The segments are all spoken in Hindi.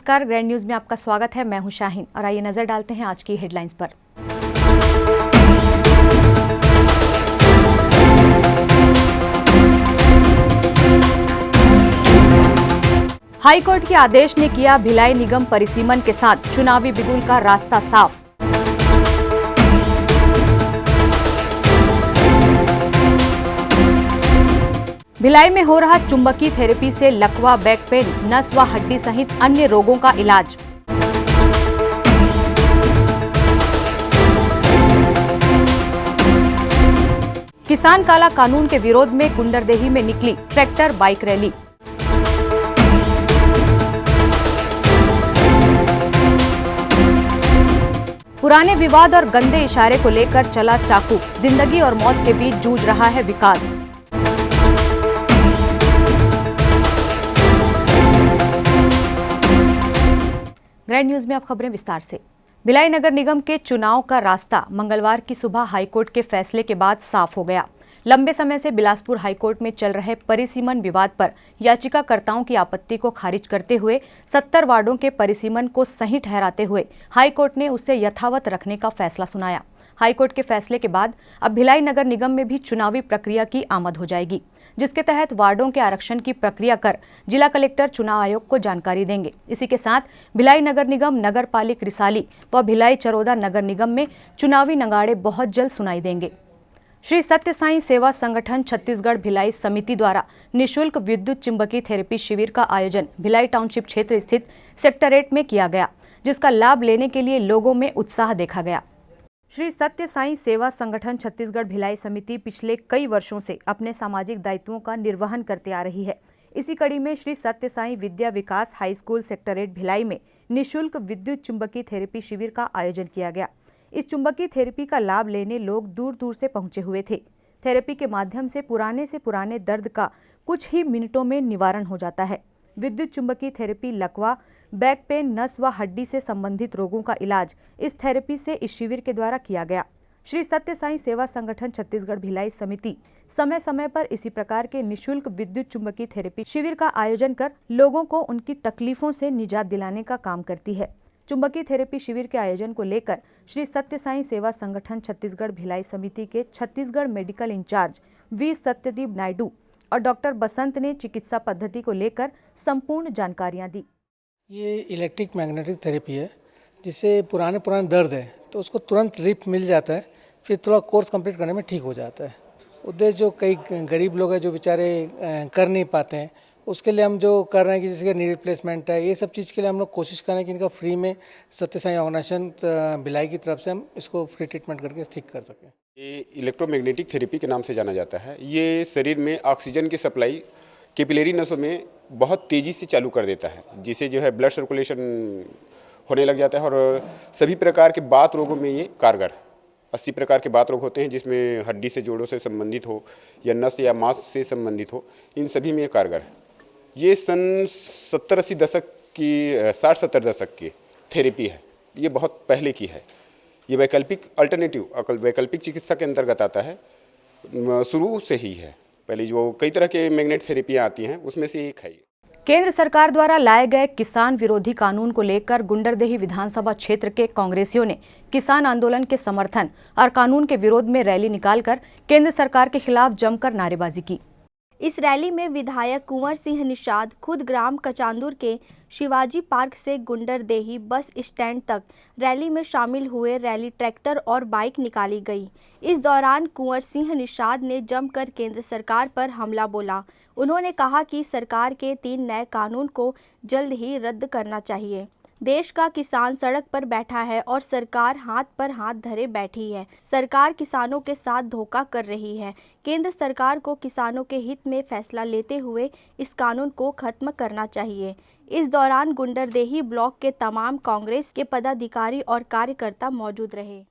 नमस्कार, ग्रैंड न्यूज में आपका स्वागत है। मैं हूं शाहीन और आइए नजर डालते हैं आज की हेडलाइंस पर। हाईकोर्ट के आदेश ने किया भिलाई निगम परिसीमन के साथ चुनावी बिगुल का रास्ता साफ। भिलाई में हो रहा चुंबकीय थेरेपी से लकवा, बैक पेन, नस व हड्डी सहित अन्य रोगों का इलाज। किसान काला कानून के विरोध में गुंडरदेही में निकली ट्रैक्टर बाइक रैली। पुराने विवाद और गंदे इशारे को लेकर चला चाकू, जिंदगी और मौत के बीच जूझ रहा है विकास। ग्रैंड न्यूज में अब खबरें विस्तार से। भिलाई नगर निगम के चुनाव का रास्ता मंगलवार की सुबह हाईकोर्ट के फैसले के बाद साफ हो गया। लंबे समय से बिलासपुर हाईकोर्ट में चल रहे परिसीमन विवाद पर याचिकाकर्ताओं की आपत्ति को खारिज करते हुए 70 वार्डों के परिसीमन को सही ठहराते हुए हाईकोर्ट ने उसे यथावत रखने का फैसला सुनाया। हाईकोर्ट के फैसले के बाद अब भिलाई नगर निगम में भी चुनावी प्रक्रिया की आमद हो जाएगी, जिसके तहत वार्डों के आरक्षण की प्रक्रिया कर जिला कलेक्टर चुनाव आयोग को जानकारी देंगे। इसी के साथ भिलाई नगर निगम, नगर पालिक रिसाली व भिलाई चरोदा नगर निगम में चुनावी नगाड़े बहुत जल्द सुनाई देंगे। श्री सत्य साईं सेवा संगठन छत्तीसगढ़ भिलाई समिति द्वारा निःशुल्क विद्युत चुंबकीय थेरेपी शिविर का आयोजन भिलाई टाउनशिप क्षेत्र स्थित सेक्टर 8 में किया गया, जिसका लाभ लेने के लिए लोगों में उत्साह देखा गया। श्री सत्य साईं सेवा संगठन छत्तीसगढ़ भिलाई समिति पिछले कई वर्षों से अपने सामाजिक दायित्वों का निर्वहन करते आ रही है। इसी कड़ी में श्री सत्य साईं विद्या विकास हाई स्कूल सेक्टर 8 भिलाई में निःशुल्क विद्युत चुंबकीय थेरेपी शिविर का आयोजन किया गया। इस चुंबकीय थेरेपी का लाभ लेने लोग दूर दूर से पहुंचे हुए थे। थेरेपी के माध्यम से पुराने दर्द का कुछ ही मिनटों में निवारण हो जाता है। विद्युत चुंबकीय थेरेपी लकवा, बैक पेन, नस व हड्डी से संबंधित रोगों का इलाज इस थेरेपी से इस शिविर के द्वारा किया गया। श्री सत्य साईं सेवा संगठन छत्तीसगढ़ भिलाई समिति समय समय पर इसी प्रकार के निःशुल्क विद्युत चुंबकीय थेरेपी शिविर का आयोजन कर लोगों को उनकी तकलीफों से निजात दिलाने का काम करती है। चुंबकीय थेरेपी शिविर के आयोजन को लेकर श्री सत्य साईं सेवा संगठन छत्तीसगढ़ भिलाई समिति के Chhattisgarh medical in charge V Satyadeep Naidu और डॉक्टर बसंत ने चिकित्सा पद्धति को लेकर संपूर्ण जानकारियां दी। ये इलेक्ट्रिक मैग्नेटिक थेरेपी है, जिससे पुराने दर्द है तो उसको तुरंत रिलीफ मिल जाता है, फिर थोड़ा कोर्स कंप्लीट करने में ठीक हो जाता है। उद्देश्य जो कई गरीब लोग हैं जो बेचारे कर नहीं पाते हैं, उसके लिए हम जो कर रहे हैं कि जैसे नी रिप्लेसमेंट है, ये सब चीज़ के लिए हम लोग कोशिश कर रहे हैं कि इनका फ्री में सत्य साईं ऑर्गेनाइजेशन भिलाई की तरफ से हम इसको फ्री ट्रीटमेंट करके ठीक कर सकें। ये इलेक्ट्रोमैग्नेटिक थेरेपी के नाम से जाना जाता है। ये शरीर में ऑक्सीजन की सप्लाई कैपिलरी नसों में बहुत तेज़ी से चालू कर देता है, जिससे जो है ब्लड सर्कुलेशन होने लग जाता है और सभी प्रकार के बात रोगों में ये कारगर। 80 प्रकार के बात रोग होते हैं, जिसमें हड्डी से जोड़ों से संबंधित हो या नस या मांस से संबंधित हो, इन सभी में ये कारगर है। ये सन 70-80 दशक की 60-70 दशक की थेरेपी है। ये बहुत पहले की है। ये वैकल्पिक चिकित्सा के अंतर्गत आता है, शुरू से ही है। पहले जो कई तरह के मैग्नेट थेरेपियाँ आती हैं उसमें से एक है। केंद्र सरकार द्वारा लाए गए किसान विरोधी कानून को लेकर गुंडरदेही विधानसभा क्षेत्र के कांग्रेसियों ने किसान आंदोलन के समर्थन और कानून के विरोध में रैली निकालकर केंद्र सरकार के खिलाफ जमकर नारेबाजी की। इस रैली में विधायक कुंवर सिंह निषाद खुद ग्राम कचांदुर के शिवाजी पार्क से गुंडरदेही बस स्टैंड तक रैली में शामिल हुए। रैली ट्रैक्टर और बाइक निकाली गई। इस दौरान कुंवर सिंह निषाद ने जमकर केंद्र सरकार पर हमला बोला। उन्होंने कहा कि सरकार के 3 नए कानून को जल्द ही रद्द करना चाहिए। देश का किसान सड़क पर बैठा है और सरकार हाथ पर हाथ धरे बैठी है। सरकार किसानों के साथ धोखा कर रही है। केंद्र सरकार को किसानों के हित में फैसला लेते हुए इस कानून को खत्म करना चाहिए। इस दौरान गुंडरदेही ब्लॉक के तमाम कांग्रेस के पदाधिकारी और कार्यकर्ता मौजूद रहे।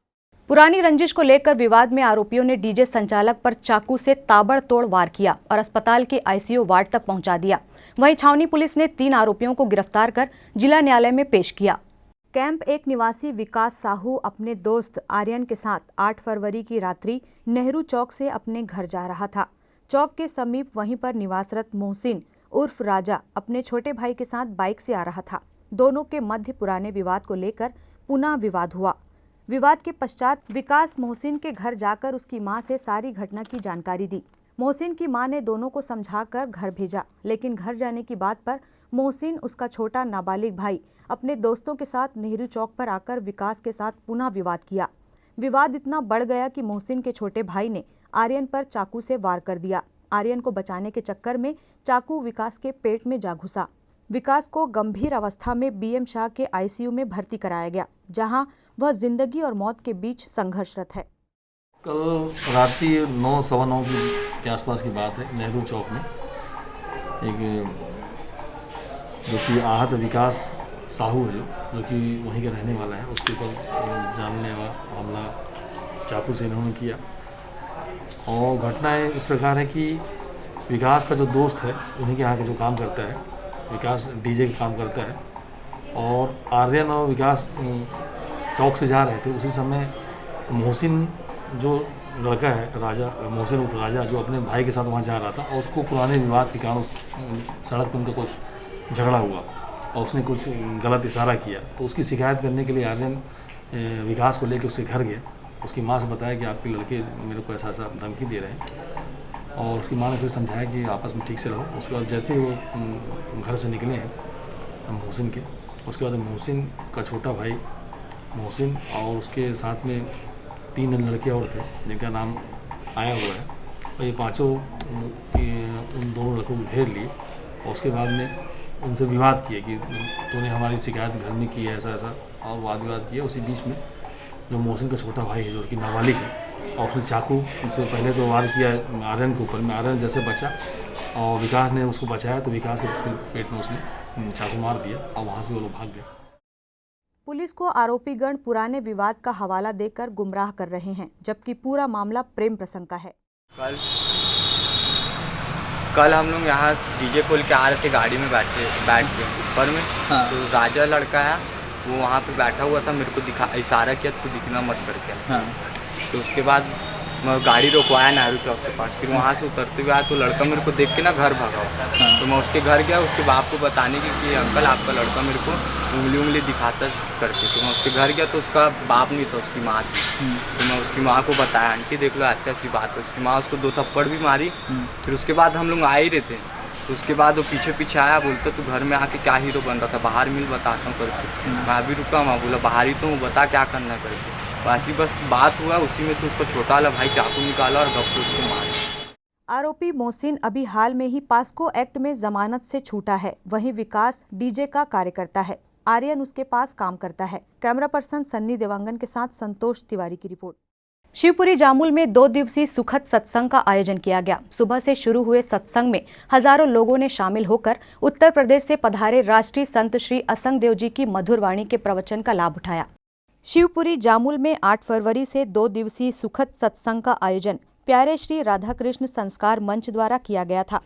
पुरानी रंजिश को लेकर विवाद में आरोपियों ने डीजे संचालक पर चाकू से ताबड़तोड़ वार किया और अस्पताल के आईसीयू वार्ड तक पहुंचा दिया। वहीं छावनी पुलिस ने 3 आरोपियों को गिरफ्तार कर जिला न्यायालय में पेश किया। कैंप 1 निवासी विकास साहू अपने दोस्त आर्यन के साथ 8 फरवरी की रात्रि नेहरू चौक से अपने घर जा रहा था। चौक के समीप वहीं पर निवासरत मोहसिन उर्फ राजा अपने छोटे भाई के साथ बाइक से आ रहा था। दोनों के मध्य पुराने विवाद को लेकर पुनः विवाद हुआ। विवाद के पश्चात विकास मोहसिन के घर जाकर उसकी मां से सारी घटना की जानकारी दी। मोहसिन की मां ने दोनों को समझाकर घर भेजा, लेकिन घर जाने की बात पर मोहसिन उसका छोटा नाबालिग भाई अपने दोस्तों के साथ नेहरू चौक पर आकर विकास के साथ पुनः विवाद किया। विवाद इतना बढ़ गया कि मोहसिन के छोटे भाई ने आर्यन पर चाकू से वार कर दिया। आर्यन को बचाने के चक्कर में चाकू विकास के पेट में जा घुसा। विकास को गंभीर अवस्था में बीएम शाह के आईसीयू में भर्ती कराया गया, जहां वह जिंदगी और मौत के बीच संघर्षरत है। कल रात 9-9:15 के आसपास की बात है। नेहरू चौक में एक जो कि आहत विकास साहू है जो कि वहीं का रहने वाला है, उसके ऊपर जानलेवा हमला चाकू से इन्होंने किया। और घटनाएं इस प्रकार है कि विकास का जो दोस्त है उन्हीं के यहाँ का जो काम करता है, विकास डीजे का काम करता है, और आर्यन और विकास चौक से जा रहे थे। उसी समय मोहसिन जो लड़का है राजा, मोहसिन उर्फ राजा, जो अपने भाई के साथ वहाँ जा रहा था, और उसको पुराने विवाद के कारण सड़क पर उनका कुछ झगड़ा हुआ और उसने कुछ गलत इशारा किया। तो उसकी शिकायत करने के लिए आर्यन विकास को लेकर उसके घर गया। उसकी माँ से बताया कि आपके लड़के मेरे को ऐसा ऐसा धमकी दे रहे हैं, और उसकी माँ ने फिर समझाया कि आपस में ठीक से रहो। उसके बाद जैसे ही वो घर से निकले हैं मोहसिन के, उसके बाद मोहसिन का छोटा भाई मोहसिन और उसके साथ में 3 लड़के और थे जिनका नाम आया हुआ है, और ये पाँचों उन दोनों लड़कों को घेर लिए और उसके बाद में उनसे विवाद किए कि तूने हमारी शिकायत घर में की है, ऐसा ऐसा, और वाद विवाद किया। उसी बीच में जो मोहसिन का छोटा भाई है जो कि नाबालिग है, और उसने चाकू से पहले तो वार किया आर्यन के ऊपर में। आर्यन जैसे बचा और विकास ने उसको बचाया तो विकास के पेट में उसने चाकू मार दिया और वहाँ से वो लोग भाग गए। पुलिस को आरोपीगण पुराने विवाद का हवाला देकर गुमराह कर रहे हैं, जबकि पूरा मामला प्रेम प्रसंग का है। कल हम लोग यहाँ डीजे खोल के आ रहे थे, गाड़ी में बैठ के ऊपर में। हाँ। तो राजा लड़का है वो वहाँ पे बैठा हुआ था, मेरे को इशारा किया तू दिखना मत करके। हाँ। तो उसके बाद मैं गाड़ी रोकवाया नेहरू चौक के पास। फिर वहाँ से उतरते हुए आया तो लड़का मेरे को देख के ना घर भागा। हाँ। तो मैं उसके घर गया उसके बाप को बताने की कि अंकल आपका लड़का मेरे को उंगली दिखाता करके। तो मैं उसके घर गया तो उसका बाप नहीं था, उसकी माँ थी। तो मैं उसकी माँ को बताया, आंटी देख लो ऐसी ऐसी बात है। उसकी माँ उसको 2 थप्पड़ भी मारी। फिर उसके बाद हम लोग आ ही रहे थे, तो उसके बाद वो पीछे आया, बोलता तू घर में आके क्या हीरो बन रहा था, बाहर मिल बताता हूँ करके। मैं अभी रुका, मैं बोला बाहर ही तो हूँ, बता क्या करना करके। वैसी बस बात हुआ, उसी में से उसका छोटा वाला भाई चाकू निकाला और गप से उसको मारा। आरोपी मोहसिन अभी हाल में ही पास्को एक्ट में जमानत से छूटा है। वहीं विकास डीजे का कार्यकर्ता है, आर्यन उसके पास काम करता है। कैमरा पर्सन सन्नी देवांगन के साथ संतोष तिवारी की रिपोर्ट। शिवपुरी जामुल में 2 दिवसीय सुखद सत्संग का आयोजन किया गया। सुबह से शुरू हुए सत्संग में हजारों लोगों ने शामिल होकर उत्तर प्रदेश से पधारे राष्ट्रीय संत श्री असंग देव जी की मधुर वाणी के प्रवचन का लाभ उठाया। शिवपुरी जामुल में 8 फरवरी से 2 दिवसीय सुखद सत्संग का आयोजन प्यारे श्री राधाकृष्ण संस्कार मंच द्वारा किया गया था।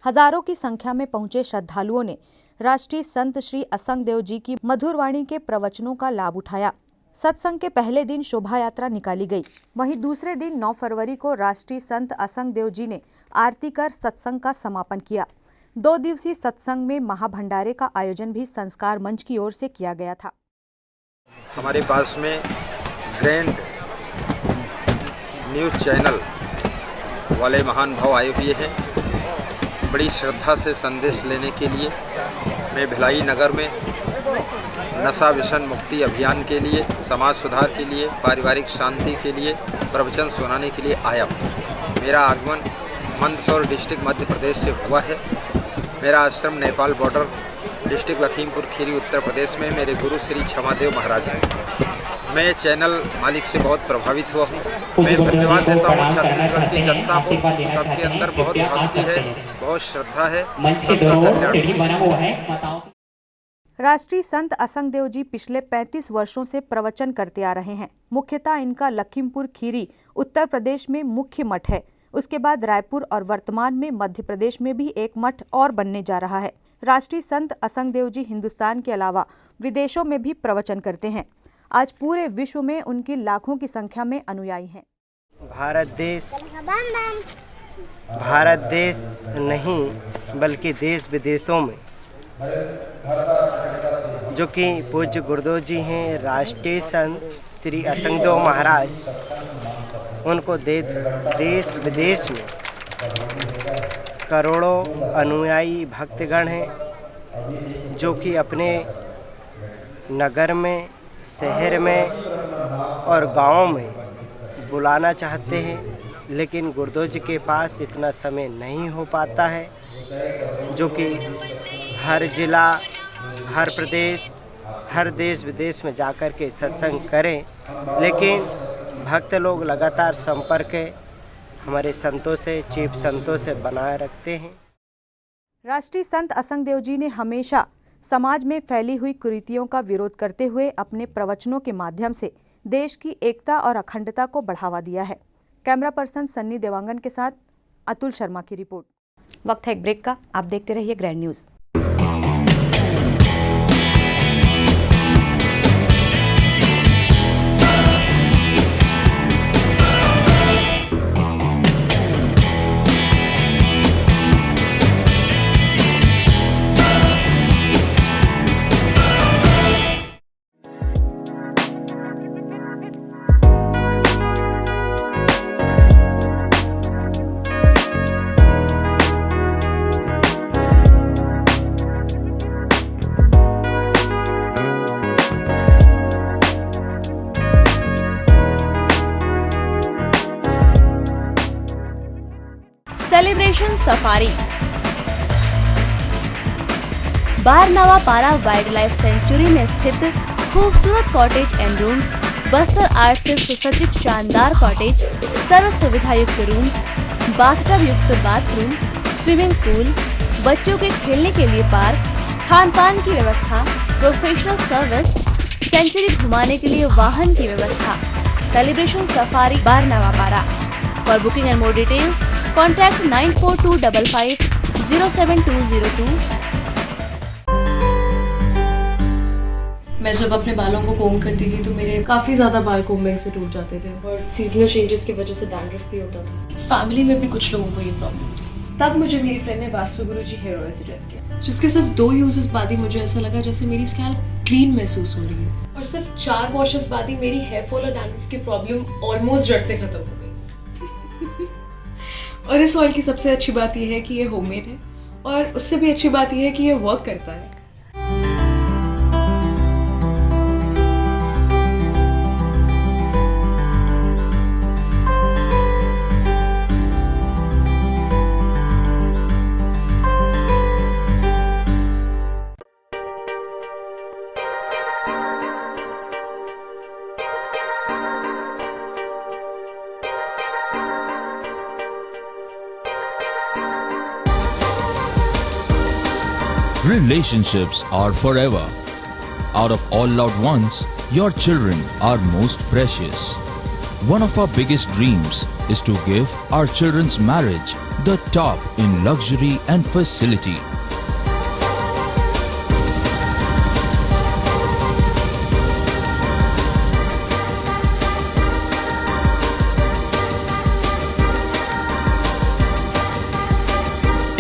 हजारों की संख्या में पहुंचे श्रद्धालुओं ने राष्ट्रीय संत श्री असंग देव जी की मधुर वाणी के प्रवचनों का लाभ उठाया। सत्संग के पहले दिन शोभा यात्रा निकाली गई। वहीं दूसरे दिन 9 फरवरी को राष्ट्रीय संत असंग देव जी ने आरती कर सत्संग का समापन किया। 2 दिवसीय सत्संग में महाभंडारे का आयोजन भी संस्कार मंच की ओर से किया गया था। हमारे पास में ग्रैंड न्यूज़ चैनल वाले महान भाव आए हुए हैं बड़ी श्रद्धा से संदेश लेने के लिए। मैं भिलाई नगर में नशा व्यसन मुक्ति अभियान के लिए, समाज सुधार के लिए, पारिवारिक शांति के लिए प्रवचन सुनाने के लिए आया हूँ। मेरा आगमन मंदसौर डिस्ट्रिक्ट मध्य प्रदेश से हुआ है। मेरा आश्रम नेपाल बॉर्डर डिस्ट्रिक्ट लखीमपुर खीरी उत्तर प्रदेश में मेरे गुरु श्री क्षमादेव महाराज हैं। मैं चैनल मालिक से बहुत प्रभावित हुआ हूँ। मैं धन्यवाद देता हूँ छत्तीसगढ़ की जनता को। सबके अंदर बहुत भक्ति है, बहुत श्रद्धा है। राष्ट्रीय संत असंग देव जी पिछले 35 वर्षों से प्रवचन करते आ रहे हैं। मुख्यतः इनका लखीमपुर खीरी उत्तर प्रदेश में मुख्य मठ है। उसके बाद रायपुर और वर्तमान में मध्य प्रदेश में भी एक मठ और बनने जा रहा है। राष्ट्रीय संत असंग देव जी हिंदुस्तान के अलावा विदेशों में भी प्रवचन करते हैं। आज पूरे विश्व में उनकी लाखों की संख्या में अनुयायी हैं। भारत देश नहीं बल्कि देश विदेशों में जो कि पूज्य गुरुदेव जी हैं, राष्ट्रीय संत श्री असंगदेव महाराज, उनको देश विदेश में करोड़ों अनुयायी भक्तगण हैं, जो कि अपने नगर में, शहर में और गाँव में बुलाना चाहते हैं, लेकिन गुरुदेव जी के पास इतना समय नहीं हो पाता है, जो कि हर जिला, हर प्रदेश, हर देश विदेश में जाकर के सत्संग करें, लेकिन भक्त लोग लगातार संपर्क हमारे संतों से, चीफ संतों से बनाए रखते हैं। राष्ट्रीय संत असंगदेव जी ने हमेशा समाज में फैली हुई कुरीतियों का विरोध करते हुए अपने प्रवचनों के माध्यम से देश की एकता और अखंडता को बढ़ावा दिया है। कैमरा पर्सन सन्नी देवांगन के साथ अतुल शर्मा की रिपोर्ट। वक्त है एक ब्रेक का, आप देखते रहिए ग्रैंड न्यूज़। सेलिब्रेशन सफारी बारनावा पारा वाइल्ड लाइफ सेंचुरी में स्थित खूबसूरत cottage and rooms, Bastar art से सुसज्जित शानदार कॉटेज, सर्व सुविधा युक्त रूम्स, बाथटब युक्त बाथरूम, स्विमिंग पूल, बच्चों के खेलने के लिए पार्क, खान पान की व्यवस्था, प्रोफेशनल सर्विस, सेंचुरी घुमाने के लिए वाहन की व्यवस्था। सेलिब्रेशन सफारी बारनावा पारा। For booking and more details contact 9425507202। मैं जब अपने बालों को कोम करती थी तो मेरे काफी ज्यादा बाल कोम्बिंग से टूट जाते थे और सीजनल चेंजेस की वजह से डैंड्रफ भी होता था। फैमिली में भी कुछ लोगों को ये प्रॉब्लम थी। तब मुझे मेरी फ्रेंड ने वास्तु गुरु जी हेयर ऑयल सजेस्ट किया, जिसके सिर्फ 2 यूजेस बाद ही मुझे ऐसा लगा जैसे मेरी स्कैल्प क्लीन महसूस हो रही है, और सिर्फ 4 वॉशेस बाद ही मेरी हेयर फॉल और डैंड्रफ की प्रॉब्लम ऑलमोस्ट जड़ से खत्म हो गई। और इस ऑयल की सबसे अच्छी बात यह है कि ये होममेड है, और उससे भी अच्छी बात यह है कि ये वर्क करता है। Relationships are forever. Out of all loved ones, your children are most precious. One of our biggest dreams is to give our children's marriage the top in luxury and facility.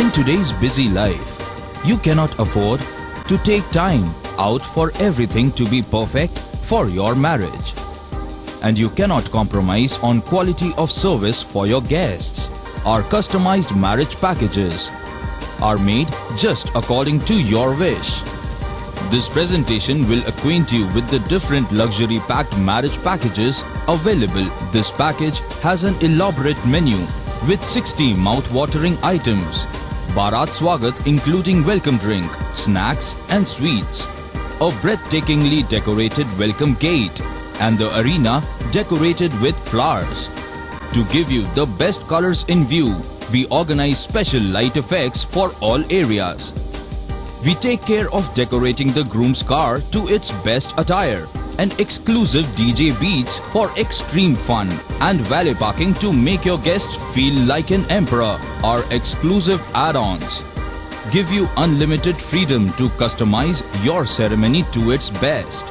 In today's busy life, you cannot afford to take time out for everything to be perfect for your marriage. And you cannot compromise on quality of service for your guests. Our customized marriage packages are made just according to your wish. This presentation will acquaint you with the different luxury packed marriage packages available. This package has an elaborate menu with 60 mouth-watering items. Bharat Swagat including welcome drink, snacks and sweets, a breathtakingly decorated welcome gate and the arena decorated with flowers. To give you the best colors in view, we organize special light effects for all areas. We take care of decorating the groom's car to its best attire and exclusive DJ beats for extreme fun and valet parking to make your guests feel like an emperor. Our exclusive add-ons give you unlimited freedom to customize your ceremony to its best.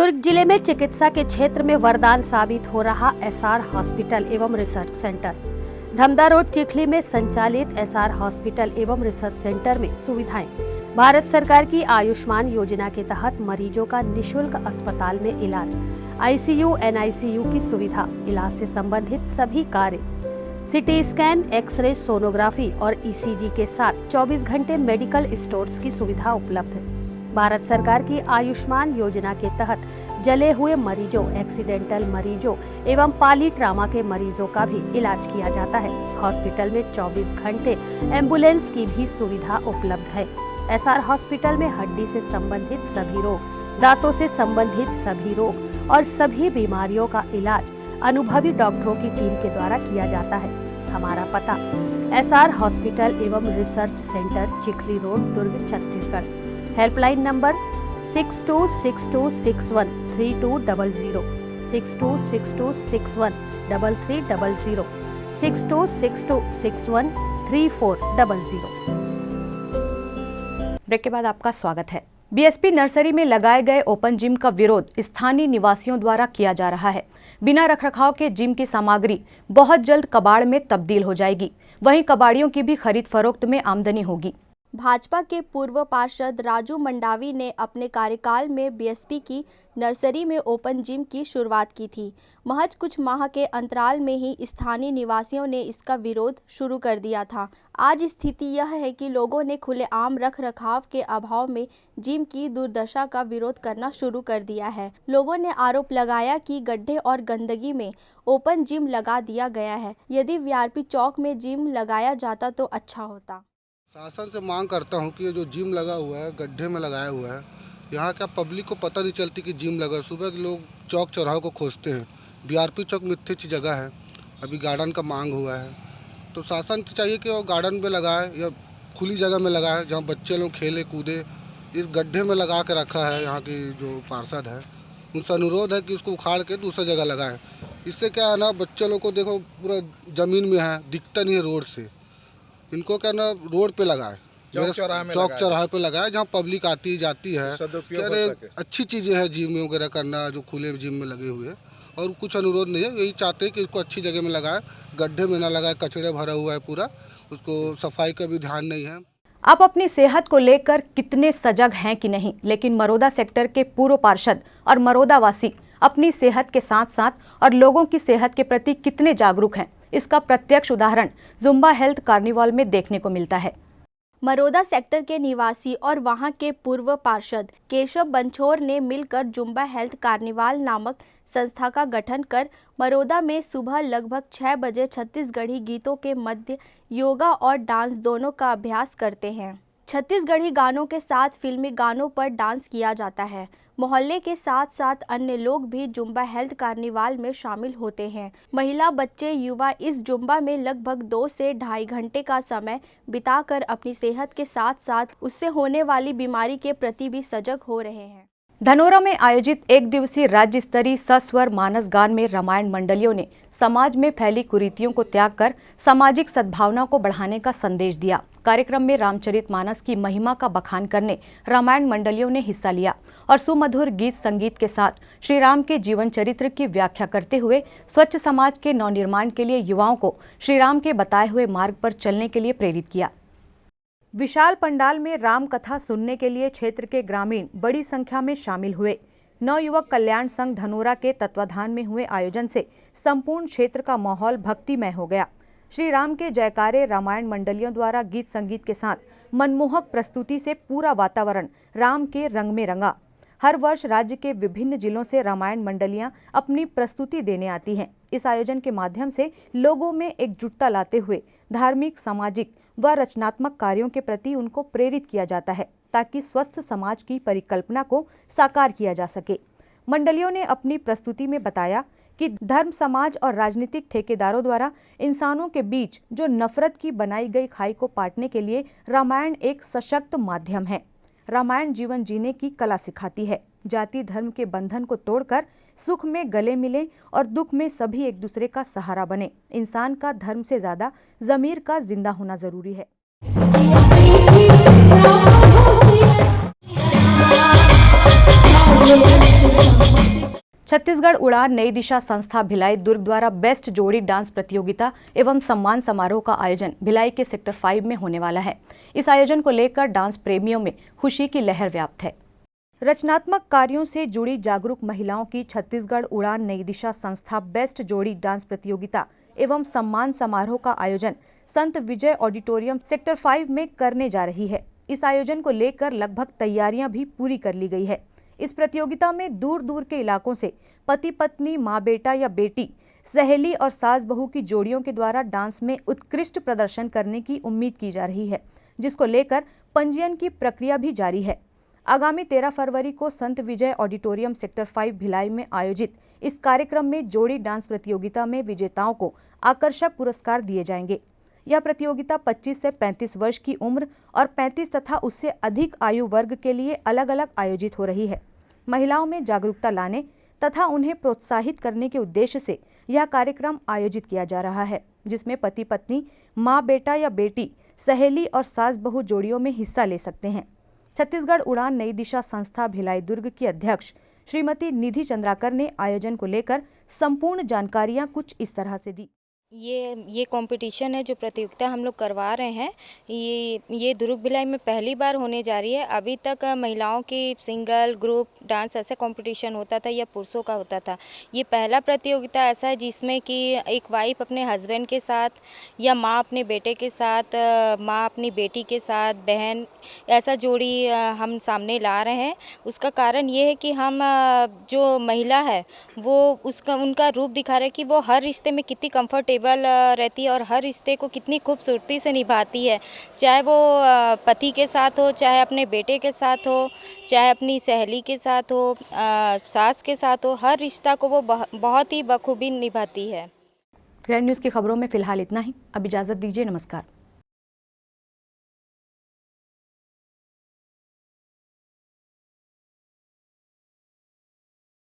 दुर्ग जिले में चिकित्सा के क्षेत्र में वरदान साबित हो रहा एसआर हॉस्पिटल एवं research centre. Dhamda road Chikhli में संचालित एसआर हॉस्पिटल एवं रिसर्च सेंटर में सुविधाएं। भारत सरकार की आयुष्मान योजना के तहत मरीजों का निशुल्क अस्पताल में इलाज, आईसीयू, एनआईसीयू की सुविधा, इलाज से संबंधित सभी कार्य, सिटी स्कैन, एक्सरे, सोनोग्राफी और ईसीजी के साथ 24 घंटे मेडिकल स्टोर्स की सुविधा उपलब्ध है। भारत सरकार की आयुष्मान योजना के तहत जले हुए मरीजों, एक्सीडेंटल मरीजों एवं पाली ट्रामा के मरीजों का भी इलाज किया जाता है। हॉस्पिटल में 24 घंटे एम्बुलेंस की भी सुविधा उपलब्ध है। एसआर हॉस्पिटल में हड्डी से संबंधित सभी रोग, दांतों से संबंधित सभी रोग और सभी बीमारियों का इलाज अनुभवी डॉक्टरों की टीम के द्वारा किया जाता है। हमारा पता एसआर हॉस्पिटल एवं research centre, Chikhli road, Durg, Chhattisgarh. Helpline number 6262613200, 6262613300, 6262613400। Break के बाद आपका स्वागत है। बीएसपी नर्सरी में लगाए गए ओपन जिम का विरोध स्थानीय निवासियों द्वारा किया जा रहा है। बिना रखरखाव के जिम की सामग्री बहुत जल्द कबाड़ में तब्दील हो जाएगी। वहीं कबाड़ियों की भी खरीद फरोख्त में आमदनी होगी। भाजपा के पूर्व पार्षद राजू मंडावी ने अपने कार्यकाल में बीएसपी की नर्सरी में ओपन जिम की शुरुआत की थी। महज कुछ माह के अंतराल में ही स्थानीय निवासियों ने इसका विरोध शुरू कर दिया था। आज स्थिति यह है कि लोगों ने खुलेआम रखरखाव के अभाव में जिम की दुर्दशा का विरोध करना शुरू कर दिया है। लोगों ने आरोप लगाया कि गड्ढे और गंदगी में ओपन जिम लगा दिया गया है। यदि वीआरपी चौक में जिम लगाया जाता तो अच्छा होता। शासन से मांग करता हूं कि ये जो जिम लगा हुआ है, गड्ढे में लगाया हुआ है, यहाँ क्या पब्लिक को पता नहीं चलती कि जिम लगा। सुबह के लोग चौक चौराहों को खोजते हैं। बीआरपी चौक मिथ्या सी जगह है, अभी गार्डन का मांग हुआ है, तो शासन से चाहिए कि वो गार्डन में लगाए या खुली जगह में लगाए जहाँ बच्चे लोग खेले कूदे। इस गड्ढे में लगा के रखा है यहाँ की जो पार्षद है, उनसे अनुरोध है कि उसको उखाड़ के दूसरी जगह लगाए। इससे क्या है ना, बच्चे लोग को देखो पूरा ज़मीन में है, दिखता नहीं है रोड से। इनको क्या ना रोड पे लगाए, चौक चौराहे पे लगाए जहाँ पब्लिक आती जाती है। अरे अच्छी चीज़ें हैं जिम वगैरह करना, जो खुले जिम में लगे हुए, और कुछ अनुरोध नहीं है। यही चाहते हैं कि इसको अच्छी जगह में लगाए, गड्ढे में ना लगाए। कचड़े भरा हुआ है पूरा, उसको सफाई का भी ध्यान नहीं है। आप अपनी सेहत को लेकर कितने सजग हैं कि नहीं, लेकिन मरोदा सेक्टर के पूर्व पार्षद और मरोदा वासी अपनी सेहत के साथ साथ और लोगों की सेहत के प्रति कितने जागरूक हैं, इसका प्रत्यक्ष उदाहरण जुम्बा हेल्थ कार्निवाल में देखने को मिलता है। मरोदा सेक्टर के निवासी और वहां के पूर्व पार्षद केशव बंछोर ने मिलकर जुम्बा हेल्थ कार्निवाल नामक संस्था का गठन कर मरोदा में सुबह लगभग 6 बजे छत्तीसगढ़ी गीतों के मध्य योगा और डांस दोनों का अभ्यास करते हैं। छत्तीसगढ़ी गानों के साथ फिल्मी गानों पर डांस किया जाता है। मोहल्ले के साथ साथ अन्य लोग भी जुम्बा हेल्थ कार्निवाल में शामिल होते हैं। महिला, बच्चे, युवा इस जुम्बा में लगभग 2 से 2.5 घंटे का समय बिताकर अपनी सेहत के साथ साथ उससे होने वाली बीमारी के प्रति भी सजग हो रहे हैं। धनोरा में आयोजित 1 दिवसीय राज्य स्तरीय सस्वर मानस गान में रामायण मंडलियों ने समाज में फैली कुरीतियों को त्याग कर सामाजिक सद्भावना को बढ़ाने का संदेश दिया। कार्यक्रम में रामचरितमानस की महिमा का बखान करने रामायण मंडलियों ने हिस्सा लिया और सुमधुर गीत संगीत के साथ श्री राम के जीवन चरित्र की व्याख्या करते हुए स्वच्छ समाज के नवनिर्माण के लिए युवाओं को श्री राम के बताए हुए मार्ग पर चलने के लिए प्रेरित किया। विशाल पंडाल में राम कथा सुनने के लिए क्षेत्र के ग्रामीण बड़ी संख्या में शामिल हुए। नवयुवक कल्याण संघ धनोरा के तत्वाधान में हुए आयोजन से संपूर्ण क्षेत्र का माहौल भक्तिमय हो गया। श्री राम के जयकारे रामायण मंडलियों द्वारा गीत संगीत के साथ मनमोहक प्रस्तुति से पूरा वातावरण राम के रंग में रंगा। हर वर्ष राज्य के विभिन्न जिलों से रामायण मंडलियां अपनी प्रस्तुति देने आती हैं। इस आयोजन के माध्यम से लोगों में एकजुटता लाते हुए धार्मिक, सामाजिक व रचनात्मक कार्यों के प्रति उनको प्रेरित किया जाता है ताकि स्वस्थ समाज की परिकल्पना को साकार किया जा सके। मंडलियों ने अपनी प्रस्तुति में बताया कि धर्म, समाज और राजनीतिक ठेकेदारों द्वारा इंसानों के बीच जो नफरत की बनाई गई खाई को पाटने के लिए रामायण एक सशक्त माध्यम है। रामायण जीवन जीने की कला सिखाती है। जाति धर्म के बंधन को तोड़कर सुख में गले मिले और दुख में सभी एक दूसरे का सहारा बने। इंसान का धर्म से ज्यादा ज़मीर का जिंदा होना जरूरी है। छत्तीसगढ़ उड़ान नई दिशा संस्था भिलाई दुर्ग द्वारा बेस्ट जोड़ी डांस प्रतियोगिता एवं सम्मान समारोह का आयोजन भिलाई के सेक्टर 5 में होने वाला है। इस आयोजन को लेकर डांस प्रेमियों में खुशी की लहर व्याप्त है। रचनात्मक कार्यों से जुड़ी जागरूक महिलाओं की छत्तीसगढ़ उड़ान नई दिशा संस्था बेस्ट जोड़ी डांस प्रतियोगिता एवं सम्मान समारोह का आयोजन संत विजय ऑडिटोरियम सेक्टर 5 में करने जा रही है। इस आयोजन को लेकर लगभग तैयारियां भी पूरी कर ली गई है। इस प्रतियोगिता में दूर दूर के इलाकों से पति पत्नी, माँ बेटा या बेटी, सहेली और सास बहू की जोड़ियों के द्वारा डांस में उत्कृष्ट प्रदर्शन करने की उम्मीद की जा रही है, जिसको लेकर पंजीयन की प्रक्रिया भी जारी है। आगामी 13 फरवरी को संत विजय ऑडिटोरियम सेक्टर 5 भिलाई में आयोजित इस कार्यक्रम में जोड़ी डांस प्रतियोगिता में विजेताओं को आकर्षक पुरस्कार दिए जाएंगे। यह प्रतियोगिता 25 से 35 वर्ष की उम्र और 35 तथा उससे अधिक आयु वर्ग के लिए अलग अलग आयोजित हो रही है। महिलाओं में जागरूकता लाने तथा उन्हें प्रोत्साहित करने के उद्देश्य से यह कार्यक्रम आयोजित किया जा रहा है, जिसमें पति पत्नी, माँ बेटा या बेटी, सहेली और सास बहू जोड़ियों में हिस्सा ले सकते हैं। छत्तीसगढ़ उड़ान नई दिशा संस्था भिलाई दुर्ग की अध्यक्ष श्रीमती निधि चंद्राकर ने आयोजन को लेकर संपूर्ण जानकारियां कुछ इस तरह से दी। ये कंपटीशन है जो प्रतियोगिता हम लोग करवा रहे हैं, ये दुर्ग भिलाई में पहली बार होने जा रही है। अभी तक महिलाओं की सिंगल ग्रुप डांस ऐसा कंपटीशन होता था या पुरुषों का होता था। ये पहला प्रतियोगिता ऐसा है जिसमें कि एक वाइफ अपने हस्बैंड के साथ या माँ अपने बेटे के साथ, माँ अपनी बेटी के साथ, बहन, ऐसा जोड़ी हम सामने ला रहे हैं। उसका कारण ये है कि हम जो महिला है वो उनका रूप दिखा रहे हैं कि वो हर रिश्ते में कितनी कंफर्टेबल रहती है और हर रिश्ते को कितनी खूबसूरती से निभाती है, चाहे वो पति के साथ हो, चाहे अपने बेटे के साथ हो, चाहे अपनी सहेली के साथ हो, सास के साथ हो, हर रिश्ता को वो बहुत ही बखूबी निभाती है। ग्रैंड न्यूज़ की खबरों में फिलहाल इतना ही। अब इजाज़त दीजिए। नमस्कार।